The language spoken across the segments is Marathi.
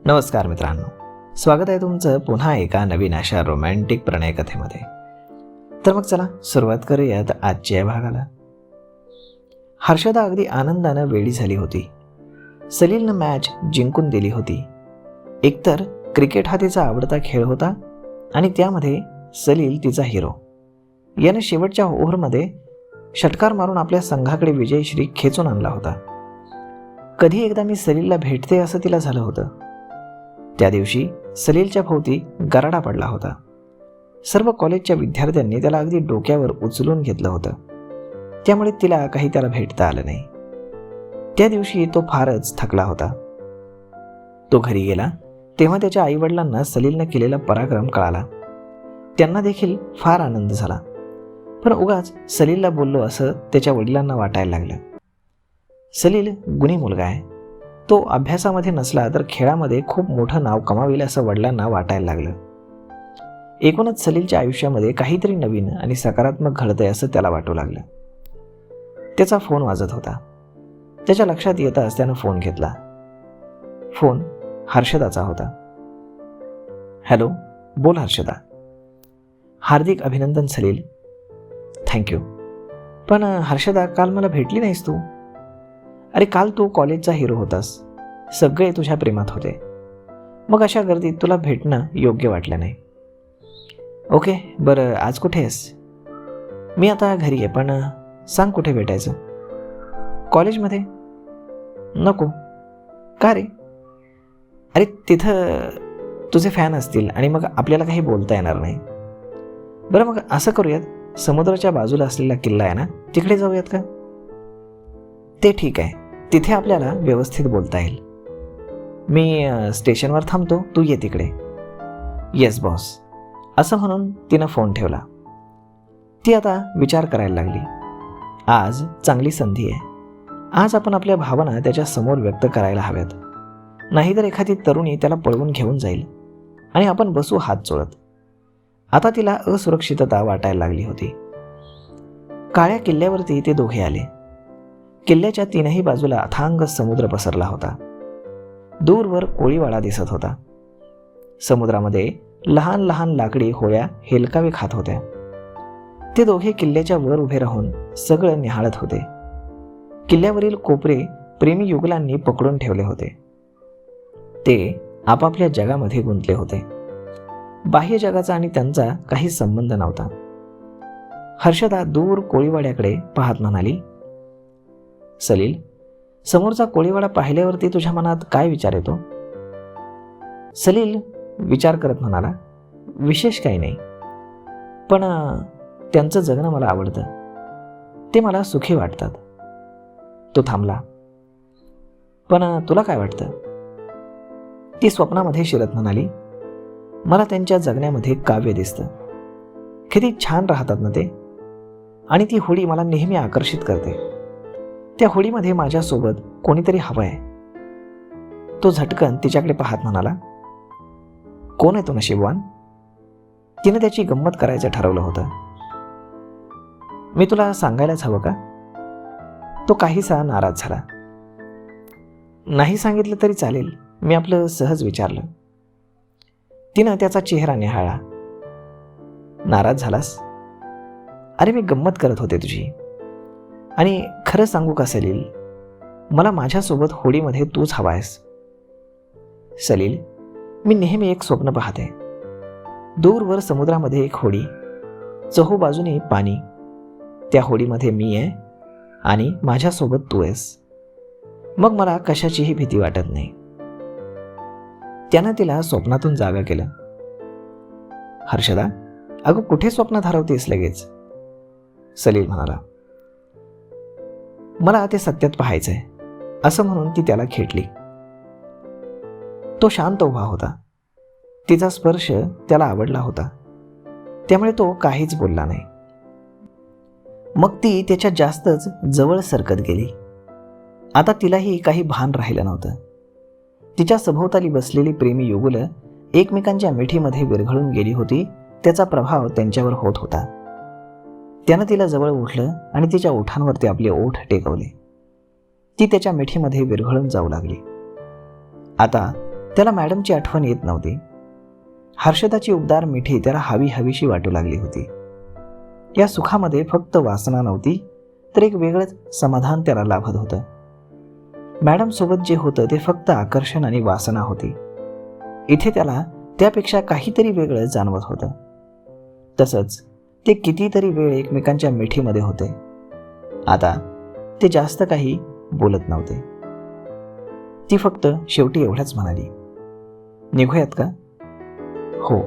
नमस्कार मित्रांनो, स्वागत आहे तुमचं पुन्हा एका नवीन अशा रोमॅन्टिक प्रणयकथेमध्ये. तर मग चला सुरुवात करूयात आजच्या या भागाला. हर्षदा अगदी आनंदानं वेडी झाली होती. सलीलनं मॅच जिंकून दिली होती. एकतर क्रिकेट हा तिचा आवडता खेळ होता आणि त्यामध्ये सलील तिचा हिरो. याने शेवटच्या ओव्हरमध्ये षटकार मारून आपल्या संघाकडे विजयश्री खेचून आणला होता. कधी एकदा मी सलीलला भेटते असं तिला झालं होतं. त्या दिवशी सलीलच्या भोवती गराडा पडला होता. सर्व कॉलेजच्या विद्यार्थ्यांनी त्याला अगदी डोक्यावर उचलून घेतलं होतं. त्यामुळे तिला काही त्याला भेटता आलं नाही. त्या दिवशी तो फारच थकला होता. तो घरी गेला तेव्हा त्याच्या आईवडिलांना सलीलनं केलेला पराक्रम कळाला. त्यांना देखील फार आनंद झाला. पण उगाच सलीलला बोललो असं त्याच्या वडिलांना वाटायला लागलं. सलील गुणी मुलगा आहे. तो अभ्यासामध्ये नसला तर खेळामध्ये खूप मोठं नाव कमावेल असं वडिलांना वाटायला लागलं. एकूणच सलीलच्या आयुष्यामध्ये काहीतरी नवीन आणि सकारात्मक घडतंय असं त्याला वाटू लागलं. त्याचा फोन वाजत होता. त्याच्या लक्षात येताच त्यानं फोन घेतला. फोन हर्षदाचा होता. हॅलो, बोल हर्षदा. हार्दिक अभिनंदन सलील. थँक्यू. पण हर्षदा, काल मला भेटली नाहीस तू. अरे, काल तू कॉलेजचा हिरो होतास. सगळे तुझ्या प्रेमात होते. मग अशा गर्दीत तुला भेटणं योग्य वाटलं नाही. ओके, बरं आज कुठे आहेस? मी आता घरी आहे, पण सांग कुठे भेटायचं? कॉलेजमध्ये? नको. का रे? अरे, तिथं तुझे फॅन असतील आणि मग आपल्याला काही बोलता येणार नाही. बरं मग असं करूयात, समुद्राच्या बाजूला असलेला किल्ला आहे ना, तिकडे जाऊयात का? ते ठीक आहे. तिथे आपल्याला व्यवस्थित बोलता येईल. मी स्टेशनवर थांबतो, तू ये तिकडे. Yes boss. असं म्हणून तिनं फोन ठेवला. ती आता विचार करायला लागली. आज चांगली संधी आहे. आज आपण आपल्या भावना त्याच्या समोर व्यक्त करायला हव्यात. नाहीतर एखादी तरुणी त्याला पळवून घेऊन जाईल आणि आपण बसू हात जोडत. आता तिला असुरक्षितता वाटायला लागली होती. काळ्या किल्ल्यावरती ते दोघे आले. किल्ल्याच्या तीनही बाजूला अथांग समुद्र पसरला होता. दूरवर कोळीवाडा दिसत होता. समुद्रामध्ये लहान लहान लाकडी होड्या हेलकावे खात होत्या. ते दोघे किल्ल्याच्या वर उभे राहून सगळं निहाळत होते. किल्ल्यावरील कोपरे प्रेमी युगलांनी पकडून ठेवले होते. ते आपापल्या जगामध्ये गुंतले होते. बाह्य जगाचा आणि त्यांचा काही संबंध नव्हता. हर्षदा दूर कोळीवाड्याकडे पाहत म्हणाली, सलील, समोरचा कोळीवाडा पाहिल्यावरती तुझ्या मनात काय विचार येतो? सलील विचार करत म्हणाला, विशेष काही नाही, पण त्यांचं जगणं मला आवडतं. ते मला सुखी वाटतात. तो थांबला. पण तुला काय वाटतं? ती स्वप्नामध्ये शिरत म्हणाली, मला त्यांच्या जगण्यामध्ये काव्य दिसतं. किती छान राहतात ना ते. आणि ती होडी मला नेहमी आकर्षित करते. त्या होडीमध्ये माझ्यासोबत कोणीतरी हवं आहे. तो झटकन तिच्याकडे पाहत म्हणाला, कोण आहे तो नशीबवान? तिने त्याची गंमत करायचं ठरवलं होतं. मी तुला सांगायलाच हवं का? तो काहीसा नाराज झाला. नाही सांगितलं तरी चालेल, मी आपलं सहज विचारलं. तिनं त्याचा चेहरा निहाळला. नाराज झालास? अरे, मी गंमत करत होते तुझी. आणि खरं सांगू का सलील, मला माझ्यासोबत होडीमध्ये तूच हवा आहेस. सलील, मी नेहमी एक स्वप्न पाहते. दूरवर समुद्रामध्ये एक होडी, चहूबाजूने पाणी. त्या होडीमध्ये मी आहे आणि माझ्यासोबत तू आहेस. मग मला कशाचीही भीती वाटत नाही. त्यानं तिला स्वप्नातून जागा केलं. हर्षदा, अगं कुठे स्वप्नात हरवतेस लगेच? सलील म्हणाला, मला ते सत्यात पाहायचंय. असं म्हणून ती त्याला खेटली. तो शांत उभा होता. तिचा स्पर्श त्याला आवडला होता. त्यामुळे तो काहीच बोलला नाही. मग ती त्याच्या जास्तच जवळ सरकत गेली. आता तिलाही काही भान राहिलं नव्हतं. तिच्या सभोवताली बसलेली प्रेमी युगुलं एकमेकांच्या मिठीमध्ये विरघळून गेली होती. त्याचा प्रभाव त्यांच्यावर होत होता. त्यानं तिला जवळ उठलं आणि तिच्या ओठांवरती आपले ओठ टेकवले. ती त्याच्या मिठीमध्ये विरघळून जाऊ लागली. आता त्याला मॅडमची आठवण येत नव्हती. हर्षदाची उबदार मिठी त्याला हवीशी वाटू लागली होती. या सुखामध्ये फक्त वासना नव्हती, तर एक वेगळंच समाधान त्याला लाभत होतं. मॅडम सोबत जे होतं ते फक्त आकर्षण आणि वासना होती. इथे त्याला त्यापेक्षा काहीतरी वेगळं जाणवत होतं. तसंच ते कितीतरी वेळ एकमेकांच्या मिठीमध्ये होते. आता ते जास्त काही बोलत नव्हते. ती फक्त शेवटी एवढंच म्हणाली, निघूयात का? हो,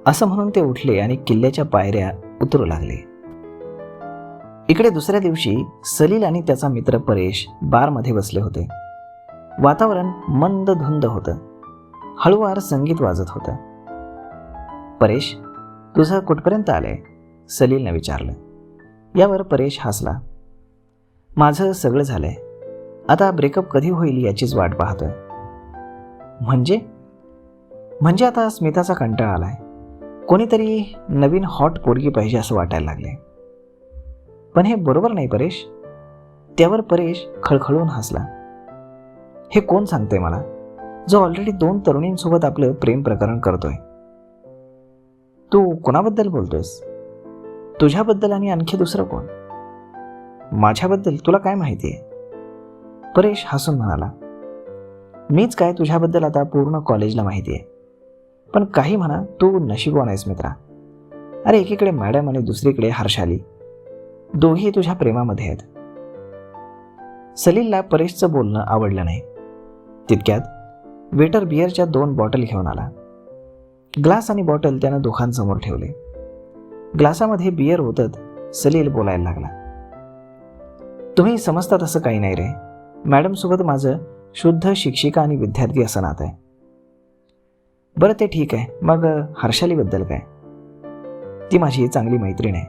असं म्हणून ते उठले आणि किल्ल्याच्या पायऱ्या उतरू लागले. इकडे दुसऱ्या दिवशी सलील आणि त्याचा मित्र परेश बारमध्ये बसले होते. वातावरण मंद धुंद होतं. हळूवार संगीत वाजत होतं. परेश, तुझं कुठपर्यंत आलंय? सलीलने विचारलं. यावर परेश हसला. माझं सगळं झालंय. आता ब्रेकअप कधी होईल याचीच वाट पाहतोय. म्हणजे आता स्मिताचा कंटाळा आलाय. कोणीतरी नवीन हॉट पोरगी पाहिजे असं वाटायला लागले. पण हे बरोबर नाही परेश. त्यावर परेश खळखळून हसला. हे कोण सांगतंय मला, जो ऑलरेडी 2 तरुणींसोबत आपलं प्रेम प्रकरण करतोय? तू कोणाबद्दल बोलतोयस? तुझ्याबद्दल आणि आणखी दुसरं कोण? माझ्याबद्दल तुला काय माहिती आहे? परेश हसून म्हणाला, मीच काय तुझ्याबद्दल आता पूर्ण कॉलेजला माहिती आहे. पण काही म्हणा, तू नशीबवान आहेस मित्रा. अरे, एकीकडे मॅडम आणि दुसरीकडे हर्षाली, दोघी तुझ्या प्रेमामध्ये आहेत. सलीलला परेशचं बोलणं आवडलं नाही. तितक्यात वेटर बिअरच्या 2 बॉटल घेऊन आला. ग्लास आणि बॉटल त्यानं दोघांसमोर ठेवले. ग्लासामध्ये बिअर ओतत सलील बोलायला लागला, तुम्ही समजता तसं काही नाही रे. मॅडमसोबत माझं शुद्ध शिक्षिका आणि विद्यार्थी असं नातं आहे. बरं, ते ठीक आहे. मग हर्षालीबद्दल काय? ती माझी चांगली मैत्रीण आहे.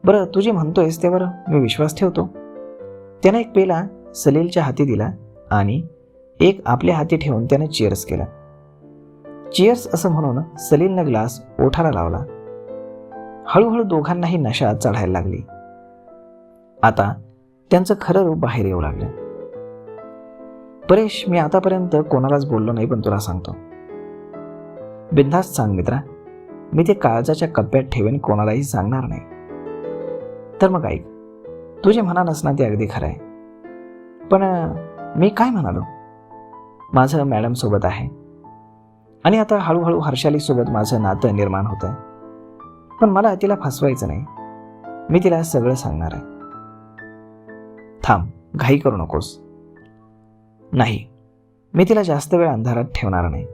बरं, तू जे म्हणतोयस त्यावर मी विश्वास ठेवतो. त्यानं एक पेला सलीलच्या हाती दिला आणि एक आपल्या हाती ठेवून त्यानं चिअर्स केला. चिअर्स असं म्हणून सलीलनं ग्लास ओठाला लावला. हळूहळू दोघांनाही नशा चढायला लागली. आता त्यांचं खरं रूप बाहेर येऊ लागलं. परेश, मी आतापर्यंत कोणालाच बोललो नाही, पण तुला सांगतो. बिनधास्त सांग मित्रा. मी ते काळजाच्या कप्प्यात ठेवेन, कोणालाही सांगणार नाही. तर मग ऐक, तू जे म्हणालास ना ते अगदी खरं आहे. पण मी काय म्हणालो? माझं मॅडम सोबत आहे आणि आता हळूहळू हर्षालीसोबत माझं नातं निर्माण होतं. पण मला तिला फसवायचं नाही. मी तिला सगळं सांगणार आहे. थांब, घाई करू नकोस. नाही, मी तिला जास्त वेळ अंधारात ठेवणार नाही.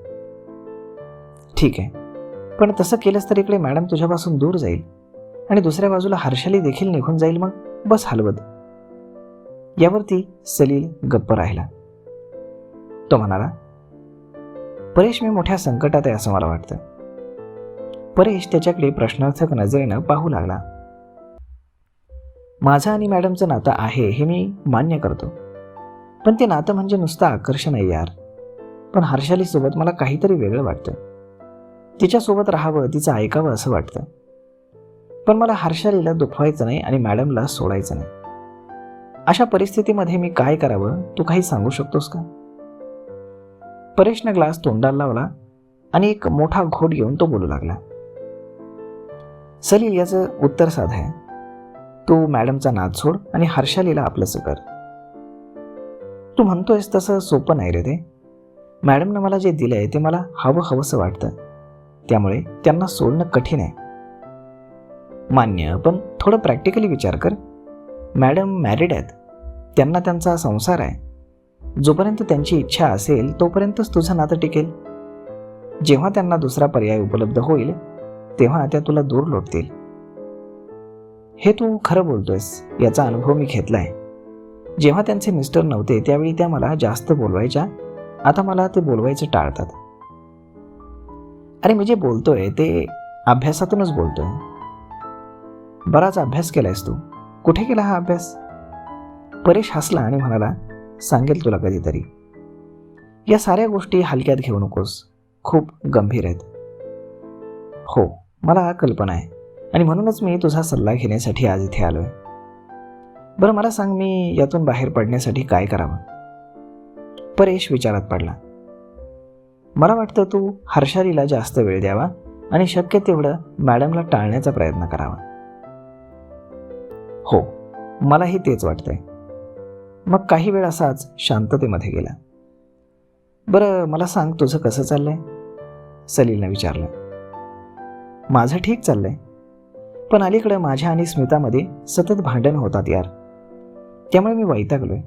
ठीक आहे, पण तसं केलंस तर इकडे मॅडम तुझ्यापासून दूर जाईल आणि दुसऱ्या बाजूला हर्षाली देखील निघून जाईल. मग बस हलवत. यावरती सलील गप्प राहिला. तो म्हणाला, परेश, मी मोठ्या संकटात आहे असं मला वाटतं. परेश त्याच्याकडे प्रश्नार्थक नजरेनं पाहू लागला. माझं आणि मॅडमचं नातं आहे हे मी मान्य करतो, पण ते नातं म्हणजे नुसतं आकर्षण आहे यार. पण हर्षालीसोबत मला काहीतरी वेगळं वाटतं. तिच्यासोबत राहावं, तिचं ऐकावं असं वाटतं. पण मला हर्षालीला दुखवायचं नाही आणि मॅडमला सोडायचं नाही. अशा परिस्थितीमध्ये मी काय करावं, तू काही सांगू शकतोस का? परेशने ग्लास तोंडाला लावला आणि एक मोठा घोट घेऊन तो बोलू लागला. सलील, याचं उत्तर साधं आहे. तू मॅडमचा नाद सोड आणि हर्षालीला आपलंसं कर. तू म्हणतोयस तसं सोपं नाही रे ते. मॅडमनं मला जे दिलंय ते मला हवंसं वाटतं. त्यामुळे त्यांना सोडणं कठीण आहे. मान्य, पण थोडं प्रॅक्टिकली विचार कर. मॅडम मॅरिड आहेत. त्यांना त्यांचा संसार आहे. जोपर्यंत त्यांची इच्छा असेल तोपर्यंतच तुझं नातं टिकेल. जेव्हा त्यांना दुसरा पर्याय उपलब्ध होईल तेव्हा त्या तुला दूर लोटतील. हे तू खरं बोलतोयस, याचा अनुभव मी घेतलाय. जेव्हा त्यांचे मिस्टर नव्हते त्यावेळी त्या मला जास्त बोलवायच्या. आता मला ते बोलवायचं टाळतात. अरे, मी जे बोलतोय ते अभ्यासातूनच बोलतोय. बराच अभ्यास केलायस तू. कुठे केला हा अभ्यास? परेश हसला आणि म्हणाला, सांगेल तुला कधीतरी. या साऱ्या गोष्टी हलक्यात घेऊ नकोस, खूप गंभीर आहेत. हो, मला कल्पना आहे आणि म्हणूनच मी तुझा सल्ला घेण्यासाठी आज इथे आलोय. बरं, मला सांग, मी यातून बाहेर पडण्यासाठी काय करावं? परेश विचारात पडला. मला वाटतं तू हर्षालीला जास्त वेळ द्यावा आणि शक्य तेवढं मॅडमला टाळण्याचा प्रयत्न करावा. हो, मलाही तेच वाटतंय. मग काही वेळ असाच शांततेमध्ये गेला. बरं मला सांग, तुझं कसं चाललंय? सलीलने विचारलं. माझं ठीक चाललंय, पण अलीकडे माझ्या आणि स्मितामध्ये सतत भांडण होतात यार. त्यामुळे मी वैतागलोय.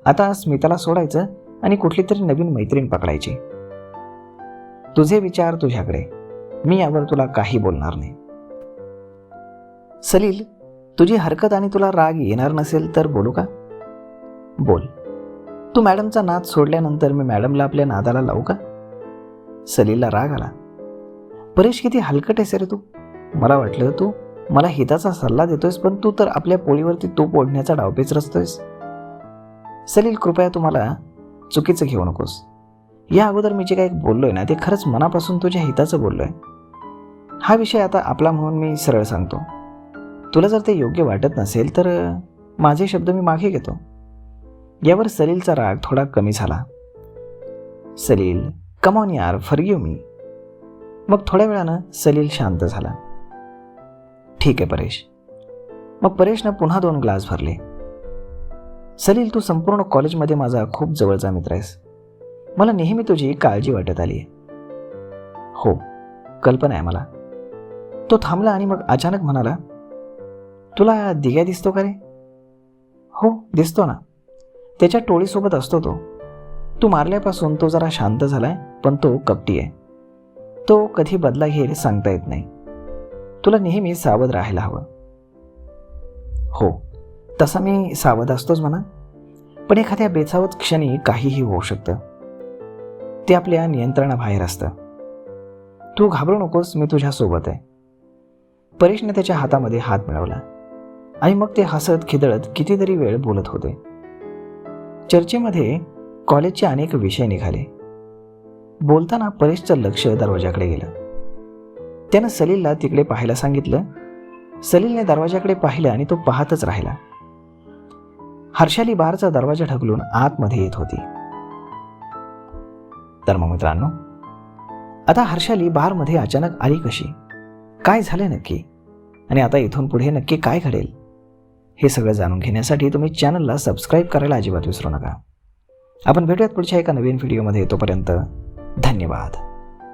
आता स्मिताला सोडायचं आणि कुठली तरी नवीन मैत्रीण पकडायची. तुझे विचार तुझ्याकडे, मी यावर तुला काही बोलणार नाही. सलील, तुझी हरकत आणि तुला राग येणार नसेल तर बोलू का? बोल. तू मॅडमचा नाद सोडल्यानंतर मी मॅडमला आपल्या नादाला लावू का? सलीलला राग आला. परेश, किती हलकट आहेस रे तू. मला वाटलं तू मला हिताचा सल्ला देतोयस, पण तू तर आपल्या पोळीवरती तूप ओढण्याचा डावपेच रचतोयस. सलील, कृपया तू मला चुकीचं घेऊ नकोस. या अगोदर मी जे काही बोललोय ना, ते खरंच मनापासून तुझ्या हिताचं बोललोय. हा विषय आता आपला म्हणून मी सरळ सांगतो. तुला जर ते योग्य वाटत नसेल तर माझे शब्द मी मागे घेतो. यावर सलीलचा राग थोडा कमी झाला. सलील, कम ऑन यार, फॉरगिव्ह मी. मग थोड्या वेळानं सलील शांत झाला. ठीक आहे परेश. मग परेशनं पुन्हा 2 ग्लास भरले. सलील, तू संपूर्ण कॉलेजमध्ये माझा खूप जवळचा मित्र आहेस. मला नेहमी तुझी काळजी वाटत आली आहे. हो, कल्पना आहे मला. तो थांबला आणि मग अचानक म्हणाला, तुला दिग्या दिसतो का रे? हो, दिसतो ना. त्याच्या टोळीसोबत असतो तो. तू मारल्यापासून तो जरा शांत झालाय, पण तो कपटी आहे. तो कधी बदला घेईल सांगता येत नाही. तुला नेहमी सावध राहायला हवं. हो, तसा मी सावध असतोच म्हणा, पण एखाद्या बेसावध क्षणी काहीही होऊ शकतं. ते आपल्या नियंत्रणाबाहेर असतं. तू घाबरू नकोस, मी तुझ्या सोबत आहे. परेशने त्याच्या हातामध्ये हात मिळवला आणि मग ते हसत खिदळत कितीतरी वेळ बोलत होते. चर्चेमध्ये कॉलेजचे अनेक विषय निघाले. बोलताना परेशचं लक्ष दरवाजाकडे गेलं. त्यानं सलीलला तिकडे पाहायला सांगितलं. सलीलने दरवाजाकडे पाहिलं आणि तो पाहतच राहिला. हर्षाली बारचा दरवाजा ढकलून आतमध्ये येत होती. तर मग मित्रांनो, आता हर्षाली बारमध्ये अचानक आली कशी? काय झालं नक्की? आणि आता इथून पुढे नक्की काय घडेल? हे सगळं जाणून घेण्यासाठी तुम्ही चॅनलला सबस्क्राईब करायला अजिबात विसरू नका. आपण भेटूयात पुढच्या एका नवीन व्हिडिओमध्ये. तोपर्यंत धन्यवाद.